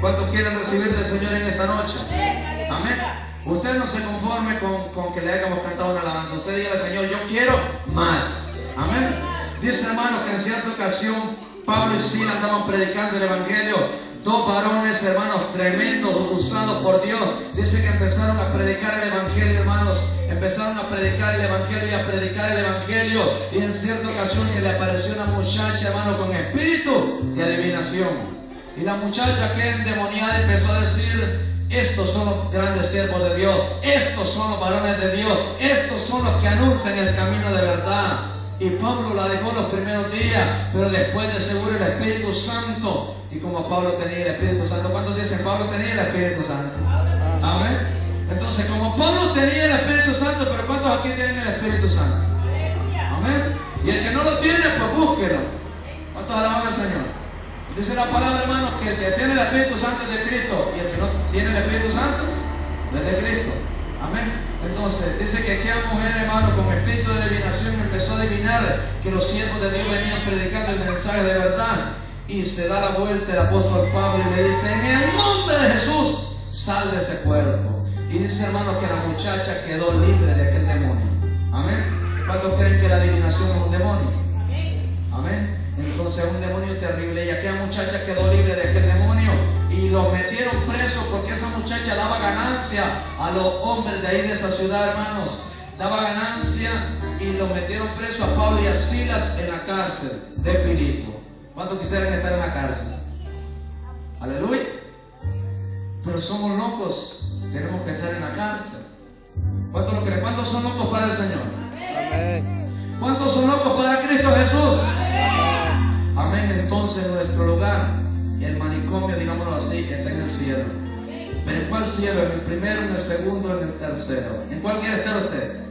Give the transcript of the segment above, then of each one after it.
¿Cuántos quieren recibir del Señor en esta noche? Amén. Usted no se conforme con que le hayamos cantado una alabanza. Usted diga al Señor, yo quiero más. Amén. Dice, hermano, que en cierta ocasión Pablo y Silas andaban predicando el Evangelio. Dos varones, hermanos, tremendos, usados por Dios. Dice que empezaron a predicar el Evangelio, hermanos. Empezaron a predicar el Evangelio y a predicar el Evangelio. Y en cierta ocasión se le apareció una muchacha, hermano, con espíritu de adivinación. Y la muchacha, que endemoniada, empezó a decir: estos son los grandes siervos de Dios, estos son los varones de Dios, estos son los que anuncian el camino de verdad. Y Pablo la dejó los primeros días, pero después de seguro el Espíritu Santo. Y como Pablo tenía el Espíritu Santo, ¿cuántos dicen Pablo tenía el Espíritu Santo? Amén. Entonces, como Pablo tenía el Espíritu Santo, pero ¿cuántos aquí tienen el Espíritu Santo? Amén. Y el que no lo tiene, pues búsquelo. ¿Cuántos alaban al Señor? Dice la palabra, hermanos, que el que tiene el Espíritu Santo es de Cristo, y el que no tiene el Espíritu Santo no es de Cristo. Amén. Entonces, dice que aquella mujer, hermano, con espíritu de adivinación empezó a adivinar que los siervos de Dios venían predicando el mensaje de verdad. Y se da la vuelta el apóstol Pablo y le dice: en el nombre de Jesús, sal de ese cuerpo. Y dice, hermano, que la muchacha quedó libre de aquel demonio. Amén. ¿Cuántos creen que la adivinación es un demonio? Amén. Entonces es un demonio terrible. Y aquella muchacha quedó libre de aquel demonio. Y los metieron presos porque esa muchacha daba ganancia a los hombres de ahí de esa ciudad, hermanos. Daba ganancia y los metieron presos a Pablo y a Silas en la cárcel de Filipo. ¿Cuántos quisieran estar en la cárcel? Aleluya. Pero somos locos, tenemos que estar en la cárcel. ¿Cuántos lo creen? ¿Cuántos son locos para el Señor? Amén. ¿Cuántos son locos para Cristo Jesús? Amén. Entonces nuestro lugar, el manicomio, digámoslo así, que está en el cielo. ¿Pero en cuál cielo? ¿En el primero, en el segundo, en el tercero? ¿En cuál quiere estar usted?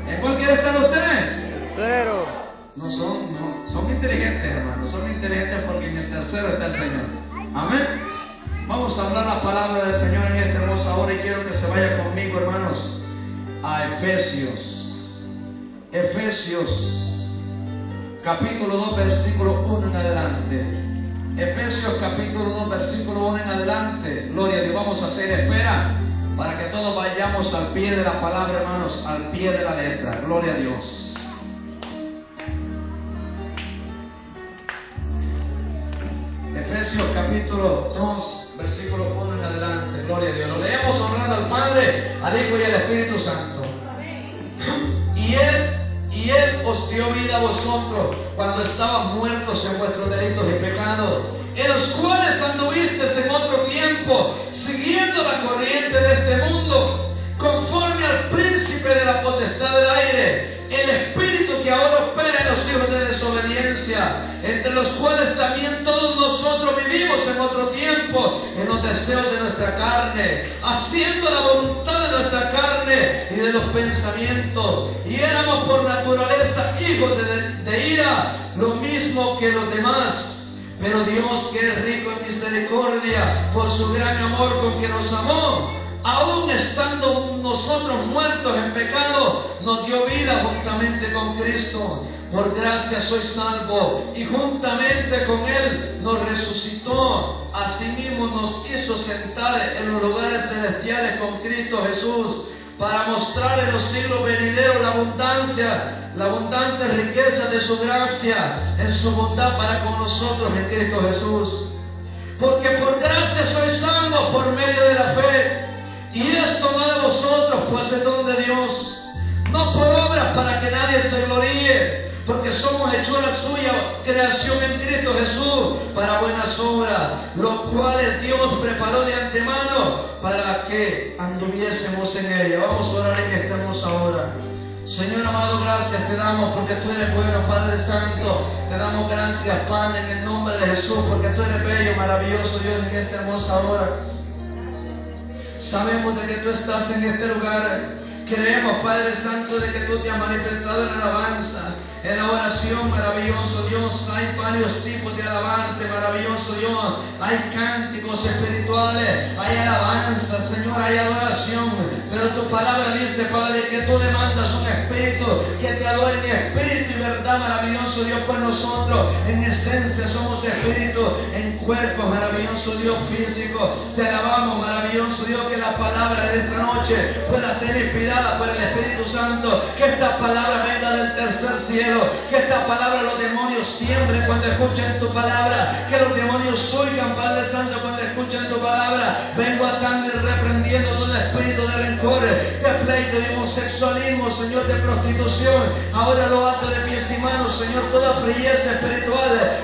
¿En cuál quiere estar usted? Tercero. No son inteligentes, hermanos. Son inteligentes porque en el tercero está el Señor. Amén. Vamos a hablar la palabra del Señor en esta hermosa hora y quiero que se vaya conmigo, hermanos, a Efesios. Efesios, capítulo 2, versículo 1 en adelante. Efesios, capítulo 2, versículo 1 en adelante. Gloria a Dios. Vamos a hacer espera para que todos vayamos al pie de la palabra, hermanos, al pie de la letra. Gloria a Dios. Efesios capítulo 2, versículo 1 en adelante. Gloria a Dios. Lo leemos honrando al Padre, al Hijo y al Espíritu Santo. Y Él os dio vida a vosotros cuando estaban muertos en vuestros delitos y pecados, en los cuales anduvisteis en otro tiempo, siguiendo la corriente de este mundo, conforme al príncipe de la potestad del aire, el espíritu que ahora opera en los hijos de desobediencia, entre los cuales también todos nosotros vivimos en otro tiempo, en los deseos de nuestra carne, haciendo la voluntad de nuestra carne y de los pensamientos, y éramos por naturaleza hijos de ira, lo mismo que los demás. Pero Dios, que es rico en misericordia, por su gran amor con que nos amó, aún estando nosotros muertos en pecado, nos dio vida juntamente con Cristo. Por gracia sois salvos, y juntamente con Él nos resucitó. Asimismo nos hizo sentar en los lugares celestiales con Cristo Jesús, para mostrar en los siglos venideros la abundante riqueza de su gracia en su bondad para con nosotros en Cristo Jesús. Porque por gracia sois salvos por medio de la fe. Y esto no de vosotros, pues es don de Dios, no por obras para que nadie se gloríe, porque somos hechura suya, creación en Cristo Jesús, para buenas obras, los cuales Dios preparó de antemano para que anduviésemos en ella. Vamos a orar en esta hermosa hora. Señor amado, gracias te damos porque tú eres bueno, Padre Santo. Te damos gracias, Padre, en el nombre de Jesús, porque tú eres bello, maravilloso Dios, en esta hermosa hora. Sabemos de que tú estás en este lugar. Creemos, Padre Santo, de que tú te has manifestado en alabanza, en la oración, maravilloso Dios. Hay varios tipos de alabanza, maravilloso Dios. Hay cánticos espirituales, hay alabanza, Señor, hay adoración. Pero tu palabra dice, Padre, que tú demandas un espíritu que te adore en espíritu y verdad, maravilloso Dios. Pues nosotros en esencia somos espíritu, en cuerpo, maravilloso Dios físico. Te alabamos, maravilloso Dios, que la palabra de esta noche pueda ser inspirada por el Espíritu Santo. Que esta palabra venga del tercer cielo. Que esta palabra los demonios tiemblen cuando escuchen tu palabra. Que los demonios oigan, Padre Santo, cuando escuchen tu palabra. Vengo atando y reprendiendo todo espíritu de rencor, de pleito, de homosexualismo, Señor, de prostitución. Ahora lo ato de pies y manos, Señor, toda frieza espiritual,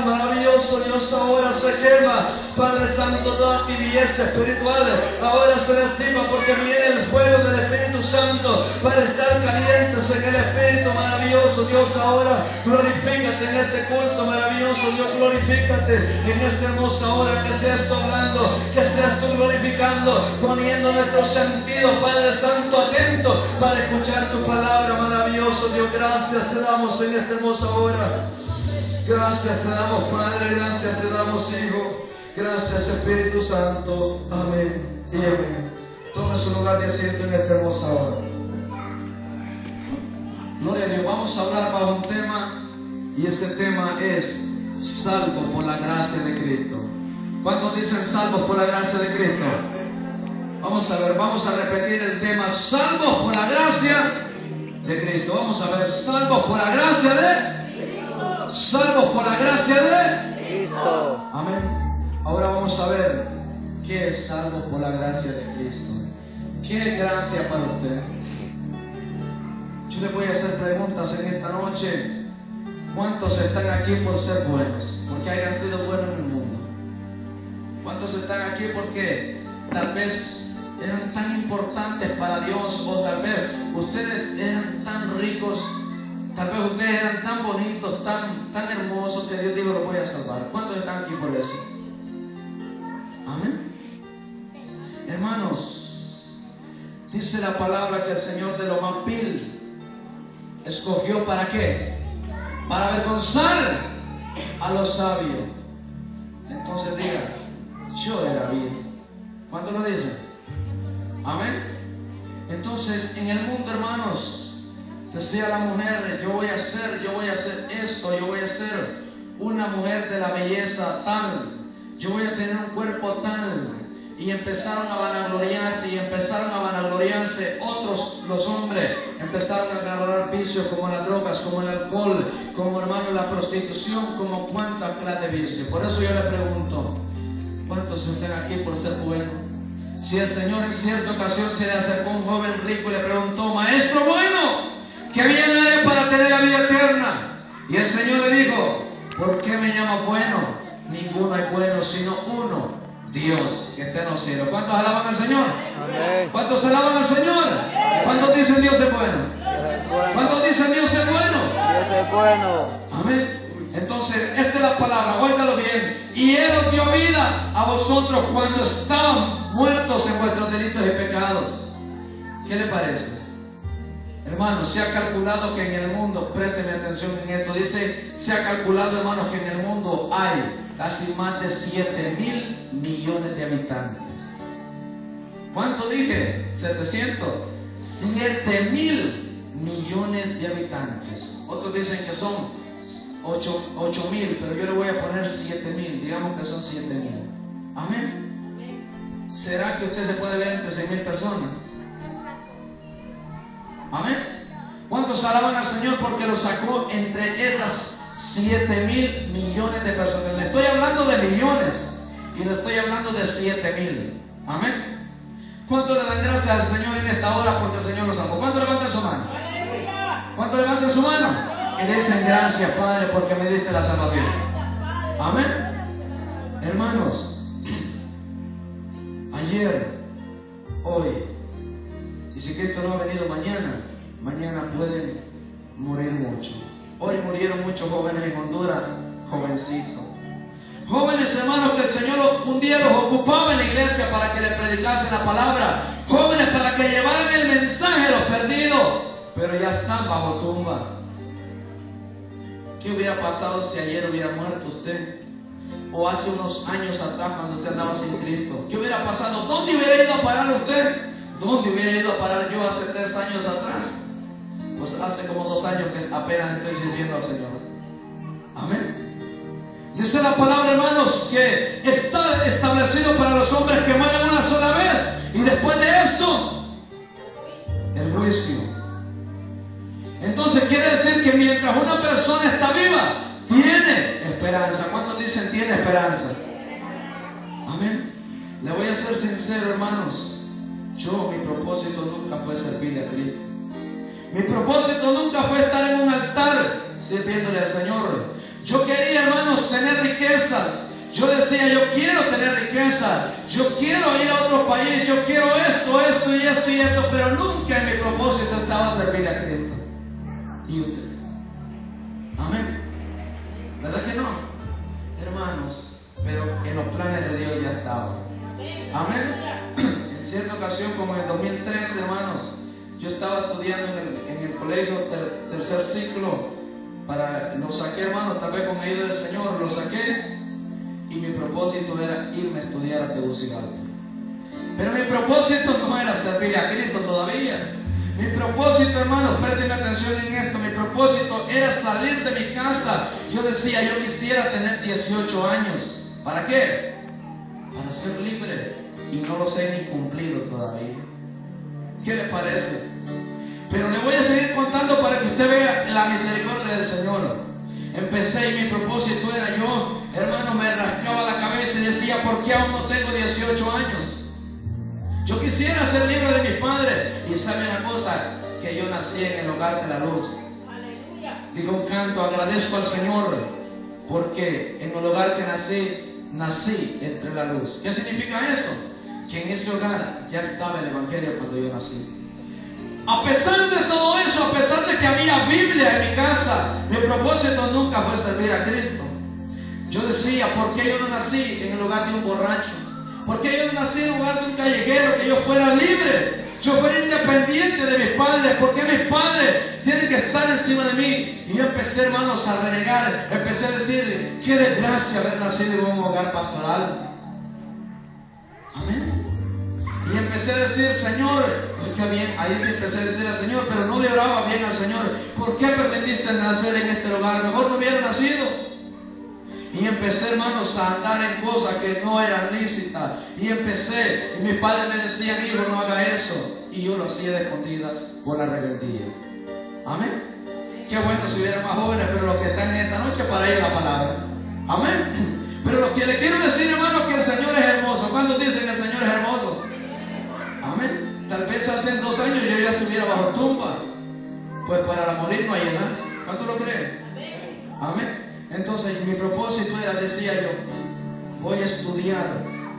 maravilloso Dios, ahora se quema, Padre Santo, toda tibieza espiritual, ahora se disipa, porque viene el fuego del Espíritu Santo para estar calientes en el Espíritu, maravilloso Dios, ahora glorifícate en este culto, maravilloso Dios, glorifícate en esta hermosa hora, que seas tú hablando, que seas tú glorificando, poniendo nuestros sentidos, Padre Santo, atentos para escuchar tu palabra, maravilloso Dios. Gracias te damos en esta hermosa hora. Gracias te damos, Padre, gracias te damos, Hijo. Gracias, Espíritu Santo. Amén y amén. Tome su lugar de asiento en esta hermosa hora. Gloria a Dios. Vamos a hablar bajo un tema, y ese tema es salvo por la gracia de Cristo. ¿Cuántos dicen salvos por la gracia de Cristo? Vamos a ver, vamos a repetir el tema, salvos por la gracia de Cristo. Vamos a ver, salvos por la gracia de Cristo. Salvos por la gracia de Cristo. Amén. Ahora vamos a ver qué es salvos por la gracia de Cristo. ¿Qué es gracia para usted? Yo le voy a hacer preguntas en esta noche. ¿Cuántos están aquí por ser buenos? Porque hayan sido buenos en el mundo. ¿Cuántos están aquí porque tal vez eran tan importantes para Dios, o tal vez ustedes eran tan ricos, tal vez ustedes eran tan bonitos, tan hermosos, que Dios dijo, los voy a salvar? ¿Cuántos están aquí por eso? Amén. Hermanos, dice la palabra que el Señor de lo más vil escogió, ¿para qué? Para avergonzar a los sabios. Entonces diga, yo era vil. ¿Cuántos lo dicen? Amén. Entonces, en el mundo, hermanos, decía la mujer, yo voy a hacer esto, yo voy a ser una mujer de la belleza tal, yo voy a tener un cuerpo tal. Y empezaron a vanagloriarse otros, los hombres, empezaron a agarrar vicios como las drogas, como el alcohol, como, hermano, la prostitución, como cuánta clase de vicio. Por eso yo le pregunto, ¿cuántos están aquí por ser buenos? Si el Señor en cierta ocasión se le acercó a un joven rico y le preguntó, maestro bueno, ¿qué bien haré para tener la vida eterna? Y el Señor le dijo, ¿por qué me llamas bueno? Ninguno es bueno sino uno, Dios, que está en los cielos. ¿Cuántos alaban al Señor? Amén. ¿Cuántos alaban al Señor? Amén. ¿Cuántos dicen Dios es bueno? ¿Cuántos dicen Dios es bueno? Dios es bueno. Amén. Entonces, esta es la palabra, óigalo bien. Y Él os dio vida a vosotros cuando estaban muertos en vuestros delitos y pecados. ¿Qué le parece? Hermanos, se ha calculado que en el mundo, presten atención en esto, dice, se ha calculado, hermanos, que en el mundo hay casi más de 7.000 millones de habitantes. ¿Cuánto dije? 700. 7.000 millones de habitantes. Otros dicen que son 8.000, pero yo le voy a poner 7.000. Digamos que son 7.000. Amén. ¿Será que usted se puede ver entre 6.000 personas? Amén. ¿Cuántos alaban al Señor porque lo sacó entre esas 7.000 millones de personas? Le estoy hablando de millones y le estoy hablando de 7.000. Amén. ¿Cuántos le dan gracias al Señor en esta hora porque el Señor lo sacó? ¿Cuántos levantan su mano? ¿Cuántos levantan su mano? Y le dicen gracias, Padre, porque me diste la salvación. Amén. Hermanos, ayer, hoy, y si Cristo no ha venido mañana pueden morir muchos. Hoy murieron muchos jóvenes en Honduras, jovencitos. Jóvenes, hermanos, que el Señor un día los ocupaba en la iglesia para que le predicasen la palabra. Jóvenes para que llevaran el mensaje a los perdidos, pero ya están bajo tumba. ¿Qué hubiera pasado si ayer hubiera muerto usted? O hace unos años atrás cuando usted andaba sin Cristo. ¿Qué hubiera pasado? ¿Dónde hubiera ido a parar usted? ¿Dónde hubiera ido a parar yo hace 3 años atrás? Pues hace como 2 años que apenas estoy sirviendo al Señor. Amén. Dice la palabra, hermanos, que está establecido para los hombres que mueran una sola vez. Y después de esto, el juicio. Entonces quiere decir que mientras una persona está viva, tiene esperanza. ¿Cuántos dicen tiene esperanza? Amén. Le voy a ser sincero, hermanos. Mi propósito nunca fue servirle a Cristo. Mi propósito nunca fue estar en un altar sirviéndole al Señor. Yo quería, hermanos, tener riquezas. Yo decía, yo quiero tener riqueza. Yo quiero ir a otro país. Yo quiero esto y esto. Pero nunca en mi propósito estaba servirle a Cristo. ¿Y usted? Amén. ¿Verdad que no? Hermanos, pero en los planes de Dios ya estaba. Amén. En cierta ocasión, como en el 2013, hermanos, yo estaba estudiando en el colegio tercer ciclo. Lo saqué, hermanos, tal vez con ayuda del Señor, lo saqué. Y mi propósito era irme a estudiar a Tegucigalpa. Pero mi propósito no era servir a Cristo todavía. Mi propósito, hermanos, presten atención en esto. Mi propósito era salir de mi casa. Yo decía, yo quisiera tener 18 años. ¿Para qué? Para ser libre. Y no los he ni cumplido todavía. ¿Qué le parece? Pero le voy a seguir contando para que usted vea la misericordia del Señor. Empecé y mi propósito era yo, hermano, me rascaba la cabeza y decía, ¿por qué aún no tengo 18 años? Yo quisiera ser libre de mi padre. Y sabe una cosa, que yo nací en el hogar de la luz. Digo un canto, agradezco al Señor, porque en el hogar que nací entre la luz. ¿Qué significa eso? Que en ese hogar ya estaba el Evangelio cuando yo nací. A pesar de todo eso, a pesar de que había Biblia en mi casa, mi propósito nunca fue servir a Cristo. Yo decía, ¿por qué yo no nací en el hogar de un borracho? ¿Por qué yo no nací en el hogar de un callejero? Que yo fuera libre, yo fuera independiente de mis padres. ¿Por qué mis padres tienen que estar encima de mí? Y yo empecé, hermanos, a renegar. Empecé a decir, qué desgracia haber nacido en un hogar pastoral. Amén. Y empecé a decir, Señor, oiga bien, ahí sí empecé a decir al Señor, pero no le oraba bien al Señor. ¿Por qué pretendiste nacer en este lugar? Mejor no hubiera nacido. Y empecé, hermanos, a andar en cosas que no eran lícitas. Y mis padres me decían, hijo, no haga eso. Y yo lo hacía de escondidas por la rebeldía. Amén. Qué bueno si hubiera más jóvenes, pero los que están en esta noche, para ellos la palabra. Amén. Pero lo que le quiero decir, hermanos, que el Señor es hermoso. ¿Cuántos dicen que el Señor es hermoso? Amén. Tal vez hace 2 años yo ya estuviera bajo tumba. Pues para morir no hay nada. ¿Cuánto lo creen? Amén. Entonces mi propósito era, decía yo, voy a estudiar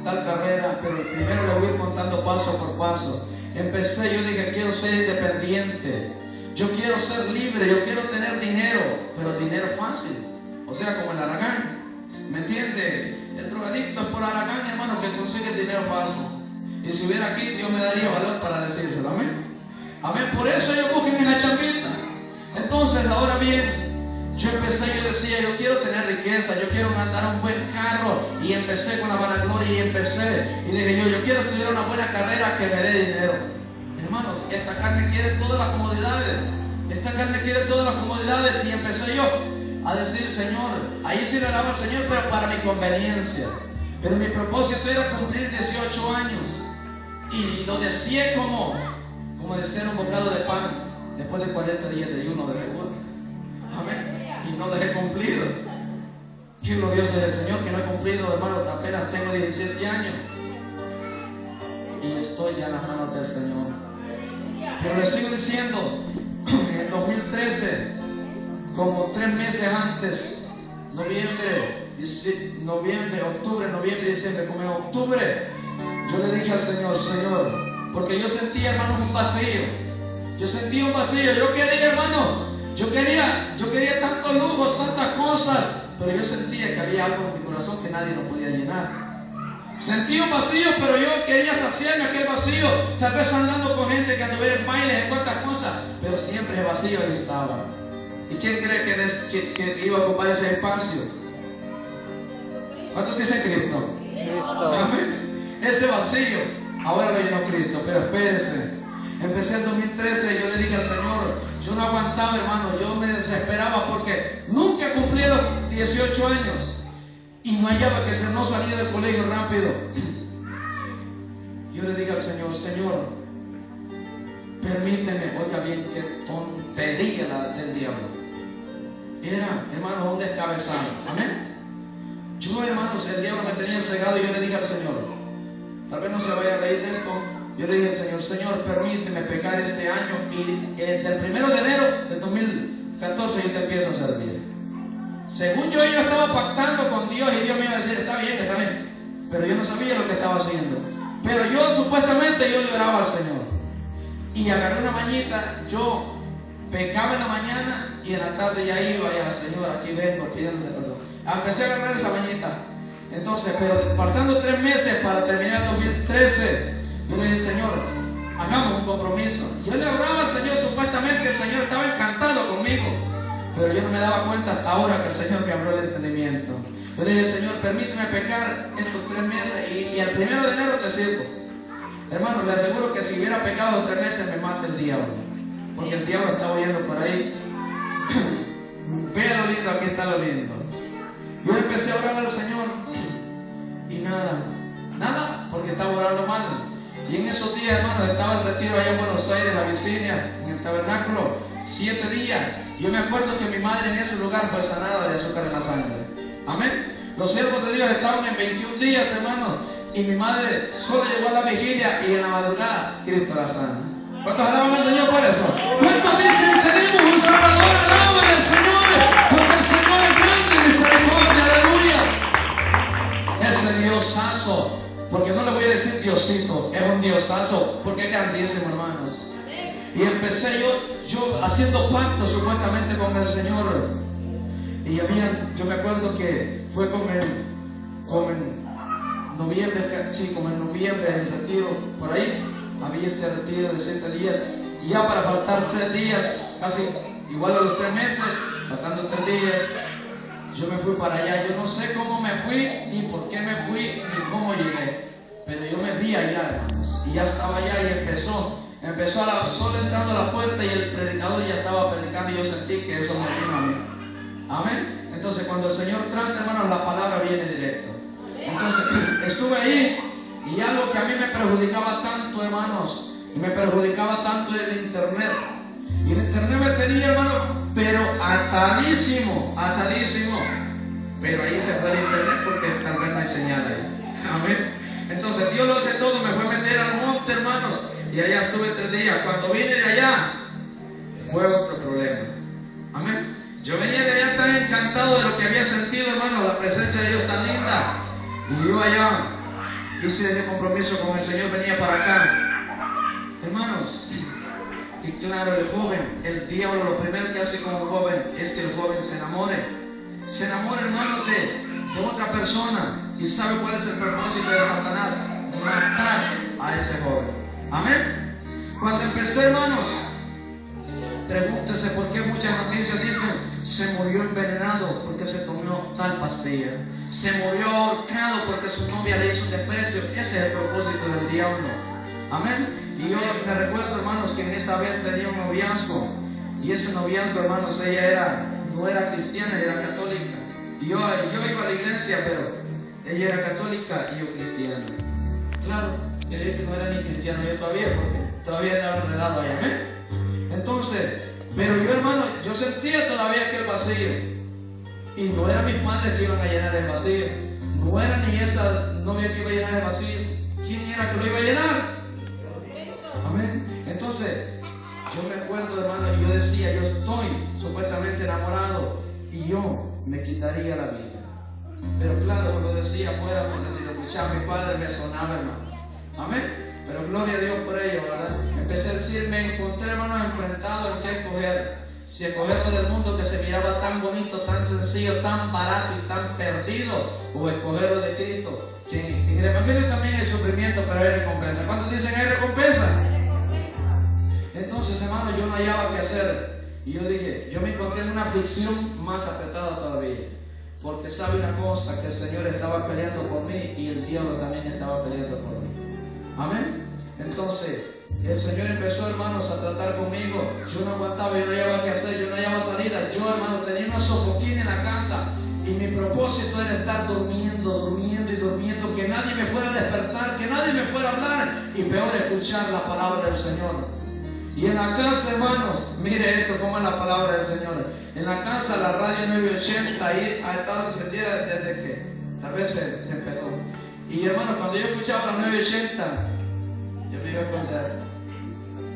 tal carrera, pero primero lo voy contando paso por paso. Empecé, yo dije, quiero ser independiente. Yo quiero ser libre, yo quiero tener dinero, pero dinero fácil. O sea, como el Aragán. ¿Me entiende? El drogadicto es por Aragán, hermano, que consigue dinero fácil. Y si hubiera aquí, Dios me daría valor para decírselo. Amén. Amén. Por eso yo busqué en la chambita. Entonces, ahora bien, yo decía, yo quiero tener riqueza, yo quiero andar un buen carro. Y empecé con la vanagloria y dije yo quiero estudiar una buena carrera que me dé dinero. Hermanos, esta carne quiere todas las comodidades. Esta carne quiere todas las comodidades. Y empecé yo a decir, Señor, ahí sí le alaba al Señor, pero para mi conveniencia. Pero mi propósito era cumplir 18 años. Y lo decía como de ser un bocado de pan después de 40 días de ayuno de recuerdo. Amén. Y no dejé cumplido. Qué glorioso es el Señor que no he cumplido, hermano. Apenas tengo 17 años y estoy ya en las manos del Señor. Pero le sigo diciendo, en el 2013, como 3 meses antes, octubre, noviembre, diciembre, como en octubre, yo le dije al Señor, porque yo sentía, hermano, un vacío. Yo sentía un vacío. Yo quería, hermano, yo quería tantos lujos, tantas cosas, pero yo sentía que había algo en mi corazón que nadie lo podía llenar. Sentí un vacío, pero yo quería saciarme aquel vacío, tal vez andando con gente que anduviera en bailes, en cuantas cosas, pero siempre el vacío ahí estaba. ¿Y quién cree que iba a ocupar ese espacio? ¿Cuántos dicen Cristo? Amén. Ese vacío, ahora lo llenó Cristo, pero espérense. Empecé en 2013 y yo le dije al Señor, yo no aguantaba, hermano, yo me desesperaba porque nunca cumplí los 18 años. y no hallaba que no salía del colegio rápido. Yo le dije al Señor, Señor, permíteme, oiga bien, qué tontería la del diablo. Era, hermano, un descabezado. Amén. Yo, hermanos, el diablo me tenía cegado y yo le dije al Señor, tal vez no se vaya a reír de esto. Yo le dije al Señor, Señor, permíteme pecar este año y del 1 de enero de 2014 yo te empiezo a servir. Según yo estaba pactando con Dios y Dios me iba a decir, está bien, pero yo no sabía lo que estaba haciendo. Pero yo supuestamente yo le oraba al Señor. Y agarré una mañita, yo pecaba en la mañana y en la tarde ya iba, ya Señor, aquí vengo, pidiéndote perdón. Empecé a agarrar esa mañita. Entonces, pero faltando 3 meses para terminar el 2013, yo le dije, Señor, hagamos un compromiso. Yo le oraba al Señor, supuestamente el Señor estaba encantado conmigo. Pero yo no me daba cuenta hasta ahora que el Señor me abrió el entendimiento. Yo le dije, Señor, permíteme pecar estos 3 meses y el 1 de enero te sirvo. Hermano, le aseguro que si hubiera pecado 3 meses me mata el diablo. Porque el diablo está oyendo por ahí. Vea lo lindo, aquí está lo lindo. Yo empecé a orar al Señor y nada, porque estaba orando mal. Y en esos días, hermano, estaba el retiro allá en Buenos Aires, la Vicinia, en el tabernáculo, 7 días. Yo me acuerdo que mi madre en ese lugar fue sanada de azúcar en la sangre. Amén. Los siervos de Dios estaban en 21 días, hermano, y mi madre solo llegó a la vigilia y en la madrugada Cristo la sana. ¿Cuántos alaban al Señor por eso? ¿Cuántos dicen tenemos un Salvador? Alaban al Señor, porque el Señor es grande y misericordia, aleluya. Ese Diosazo, porque no le voy a decir Diosito, es un Diosazo, porque es grandísimo, hermanos. Y empecé yo haciendo pacto supuestamente con el Señor. Y yo me acuerdo que fue como en noviembre el retiro, por ahí había este retiro de 7 días. Y ya para faltar 3 días, casi igual a los 3 meses, faltando 3 días, yo me fui para allá. Yo no sé cómo me fui, ni por qué me fui, ni cómo llegué. Pero yo me vi allá, hermanos. Y ya estaba allá y empezó solo entrando a la puerta y el predicador ya estaba predicando y yo sentí que eso me vino a mí. Amén. Entonces cuando el Señor trata, hermanos, la palabra viene directo. Entonces estuve ahí y algo que a mí me perjudicaba tanto, hermanos, y me perjudicaba tanto el internet. Y el internet me tenía, hermanos, pero atadísimo. Pero ahí se fue el internet porque tal vez no hay señal ahí. Amén. Entonces Dios lo hace todo, me fue a meter al monte, hermanos, y allá estuve 3 días. Cuando vine de allá, fue otro problema. Amén. Yo venía de allá tan encantado de lo que había sentido, hermano, la presencia de Dios tan linda. Y yo allá hice ese compromiso con el Señor, venía para acá. Hermanos, y claro, el joven, el diablo lo primero que hace con un joven es que el joven se enamore. Se enamora, hermanos, de otra persona. ¿Y sabe cuál es el propósito de Satanás? Matar a ese joven. Amén. Cuando empecé, hermanos, pregúntese por qué muchas noticias dicen se murió envenenado porque se tomó tal pastilla, se murió ahorcado porque su novia le hizo un desprecio. Ese es el propósito del diablo. Amén. Y yo me recuerdo, hermanos, que en esa vez tenía un noviazgo, y ese noviazgo, hermanos, ella no era cristiana, era católica. Y yo iba a la iglesia, pero ella era católica y yo cristiana. Claro, quería que no era ni cristiano yo todavía, porque todavía era enredado ahí. Amén. Entonces, pero yo, hermano, yo sentía todavía aquel vacío. Y no eran mis padres que iban a llenar el vacío. No era ni esa novia que iba a llenar el vacío. ¿Quién era que lo iba a llenar? Amén. Entonces, yo me acuerdo, hermano, y yo decía, yo estoy supuestamente enamorado y yo me quitaría la vida. Pero claro, cuando decía afuera, porque si lo escuchaba mi padre me sonaba, hermano. Amén. Pero gloria a Dios por ello, ¿verdad? Empecé a decir, me encontré, hermanos, enfrentado en qué escoger. Si escogerlo del mundo que se miraba tan bonito, tan sencillo, tan barato y tan perdido, o escogerlo de Cristo. Que en el Evangelio también hay sufrimiento, pero hay recompensa. ¿Cuántos dicen hay recompensa? Entonces, hermano, yo no hallaba qué hacer. Y yo dije, yo me encontré en una aflicción más apretada todavía. Porque sabe una cosa, que el Señor estaba peleando por mí y el diablo también estaba peleando por mí. Amén. Entonces, el Señor empezó, hermanos, a tratar conmigo. Yo no aguantaba, yo no hallaba qué hacer, yo no hallaba salida. Yo, hermano, tenía una sofoquina en la casa Y mi propósito era estar durmiendo, que nadie me fuera a despertar, que nadie me fuera a hablar, y peor escuchar la palabra del Señor. Y en la casa, hermanos, mire esto, cómo es la palabra del Señor. En la casa, la radio 980 ahí ha estado encendida desde que tal vez se empezó. Y hermanos, cuando yo escuchaba la 980, yo me iba a esconder.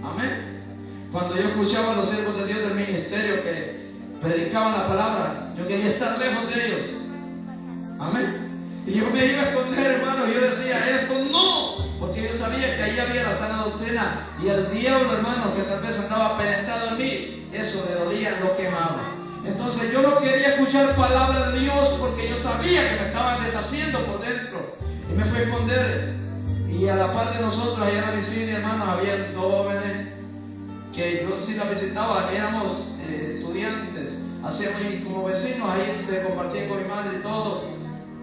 Amén. Cuando yo escuchaba a los siervos de Dios del ministerio que predicaban la palabra, yo quería estar lejos de ellos. Amén. Y yo me iba a esconder, hermano, y yo decía, esto no, porque yo sabía que ahí había la sana doctrina, y el diablo, hermano, que tal vez andaba penetrado en mí, eso le dolía, lo quemaba. Entonces yo no quería escuchar palabra de Dios, porque yo sabía que me estaba deshaciendo por dentro, y me fui a esconder. Y a la par de nosotros, allá en la vecina, hermanos, había jóvenes que yo sí la visitaba, éramos estudiantes, hacíamos como vecinos, ahí se compartían con mi madre y todo,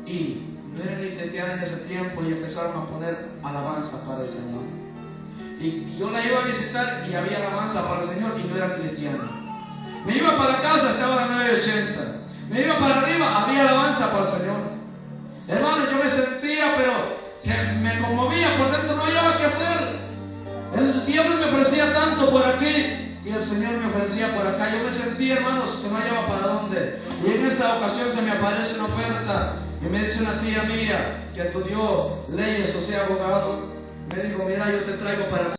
y no eran ni cristianos en ese tiempo, y empezaron a poner alabanza para el Señor. Y yo la iba a visitar y había alabanza para el Señor y no era cristiano. Me iba para casa, estaba la 980. Me iba para arriba, había alabanza para el Señor. Hermano, yo me sentía, pero que me conmovía por dentro, no hallaba qué hacer. El diablo me ofrecía tanto por aquí y el Señor me ofrecía por acá. Yo me sentía, hermanos, que no hallaba para dónde. Y en esa ocasión se me aparece una oferta y me dice una tía mía que estudió leyes, o sea, abogado. Me dijo, mira, yo te traigo para